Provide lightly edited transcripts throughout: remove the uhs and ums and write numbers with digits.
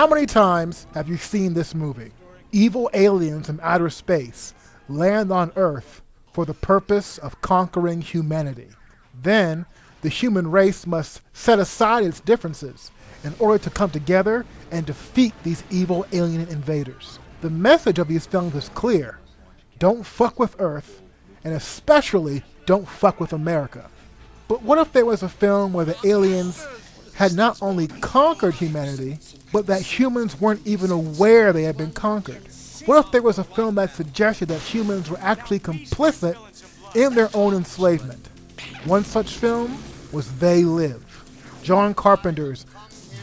How many times have you seen this movie? Evil aliens from outer space land on Earth for the purpose of conquering humanity. Then, the human race must set aside its differences in order to come together and defeat these evil alien invaders. The message of these films is clear. Don't fuck with Earth, and especially don't fuck with America. But what if there was a film where the aliens had not only conquered humanity, but that humans weren't even aware they had been conquered? What if there was a film that suggested that humans were actually complicit in their own enslavement? One such film was They Live. John Carpenter's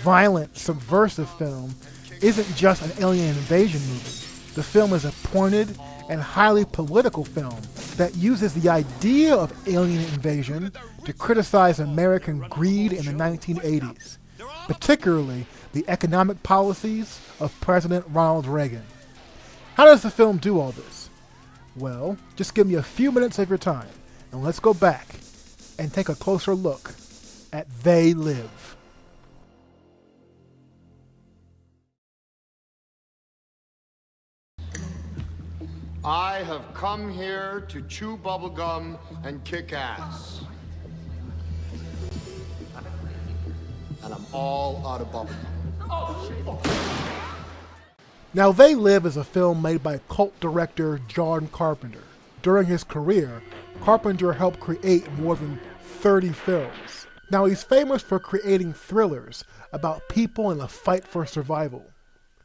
violent, subversive film isn't just an alien invasion movie. The film is a pointed and highly political film that uses the idea of alien invasion to criticize American greed in the 1980s, particularly the economic policies of President Ronald Reagan. How does the film do all this? Well, just give me a few minutes of your time, and let's go back and take a closer look at They Live. I have come here to chew bubblegum and kick ass. And I'm all out of bubblegum. Now, They Live is a film made by cult director John Carpenter. During his career, Carpenter helped create more than 30 films. Now, he's famous for creating thrillers about people in a fight for survival.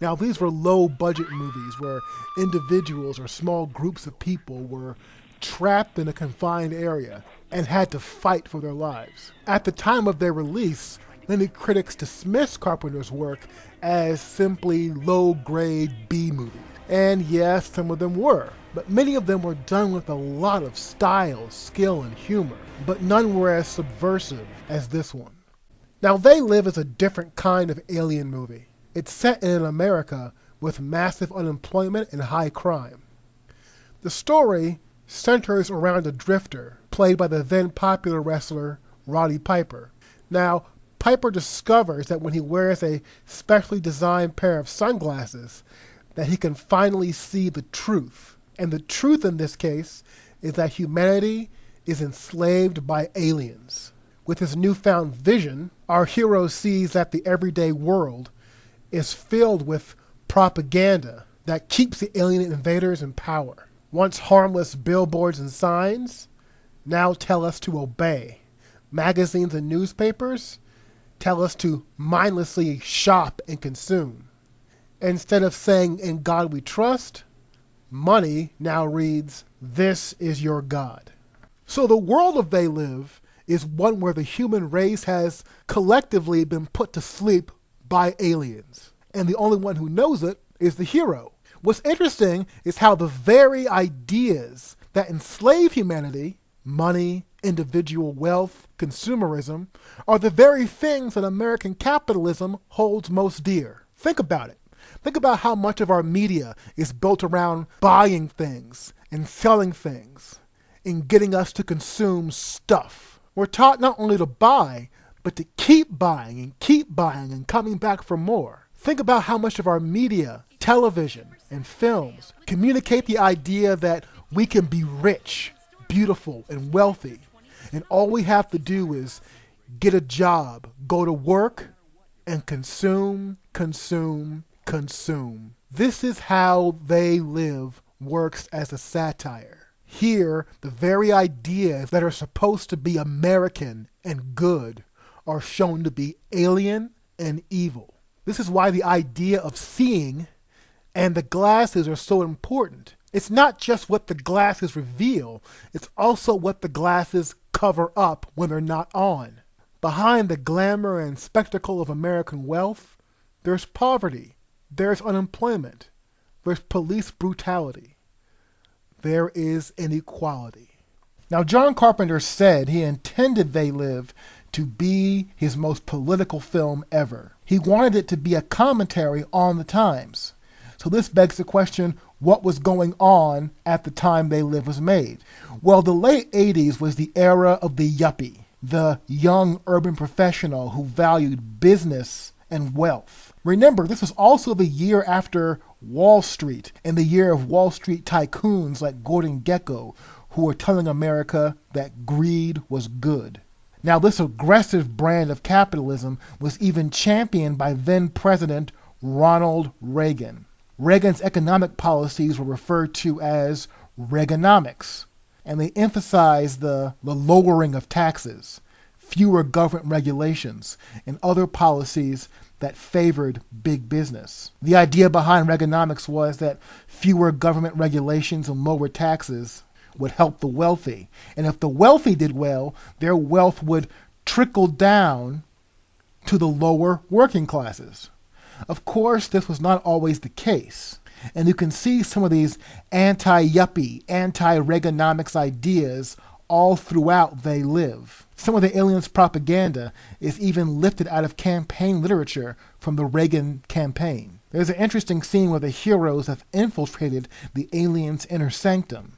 Now, these were low-budget movies where individuals or small groups of people were trapped in a confined area and had to fight for their lives. At the time of their release, many critics dismissed Carpenter's work as simply low-grade B movies. And yes, some of them were, but many of them were done with a lot of style, skill, and humor, but none were as subversive as this one. Now, They Live is a different kind of alien movie. It's set in an America with massive unemployment and high crime. The story centers around a drifter, played by the then popular wrestler Roddy Piper. Now, Piper discovers that when he wears a specially designed pair of sunglasses, that he can finally see the truth. And the truth in this case is that humanity is enslaved by aliens. With his newfound vision, our hero sees that the everyday world is filled with propaganda that keeps the alien invaders in power. Once harmless billboards and signs now tell us to obey. Magazines and newspapers tell us to mindlessly shop and consume. Instead of saying, "In God we trust," money now reads, "This is your God." So the world of They Live is one where the human race has collectively been put to sleep by aliens. And the only one who knows it is the hero. What's interesting is how the very ideas that enslave humanity, money, individual wealth, consumerism, are the very things that American capitalism holds most dear. Think about it. Think about how much of our media is built around buying things and selling things and getting us to consume stuff. We're taught not only to buy, but to keep buying and coming back for more. Think about how much of our media, television, and films communicate the idea that we can be rich, beautiful, and wealthy, and all we have to do is get a job, go to work, and consume, consume, consume. This is how They Live works as a satire. Here, the very ideas that are supposed to be American and good are shown to be alien and evil. This is why the idea of seeing and the glasses are so important. It's not just what the glasses reveal, it's also what the glasses cover up when they're not on. Behind the glamour and spectacle of American wealth, there's poverty, there's unemployment, there's police brutality, there is inequality. Now, John Carpenter said he intended They Live to be his most political film ever. He wanted it to be a commentary on the times. So this begs the question, what was going on at the time They Live was made? Well, the late 80s was the era of the yuppie, the young urban professional who valued business and wealth. Remember, this was also the year after Wall Street and the year of Wall Street tycoons like Gordon Gekko, who were telling America that greed was good. Now, this aggressive brand of capitalism was even championed by then-President Ronald Reagan. Reagan's economic policies were referred to as Reaganomics, and they emphasized the lowering of taxes, fewer government regulations, and other policies that favored big business. The idea behind Reaganomics was that fewer government regulations and lower taxes would help the wealthy. And if the wealthy did well, their wealth would trickle down to the lower working classes. Of course, this was not always the case. And you can see some of these anti-yuppie, anti-Reaganomics ideas all throughout They Live. Some of the aliens' propaganda is even lifted out of campaign literature from the Reagan campaign. There's an interesting scene where the heroes have infiltrated the aliens' inner sanctum.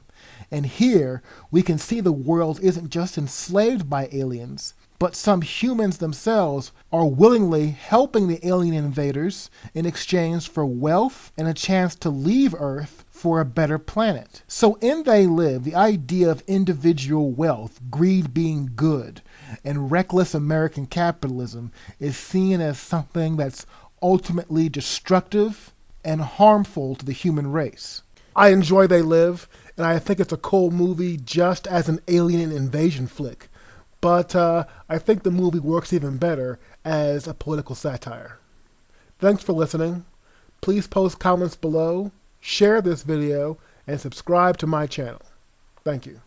And here, we can see the world isn't just enslaved by aliens, but some humans themselves are willingly helping the alien invaders in exchange for wealth and a chance to leave Earth for a better planet. So in They Live, the idea of individual wealth, greed being good, and reckless American capitalism is seen as something that's ultimately destructive and harmful to the human race. I enjoy They Live, and I think it's a cool movie just as an alien invasion flick. But I think the movie works even better as a political satire. Thanks for listening. Please post comments below, share this video, and subscribe to my channel. Thank you.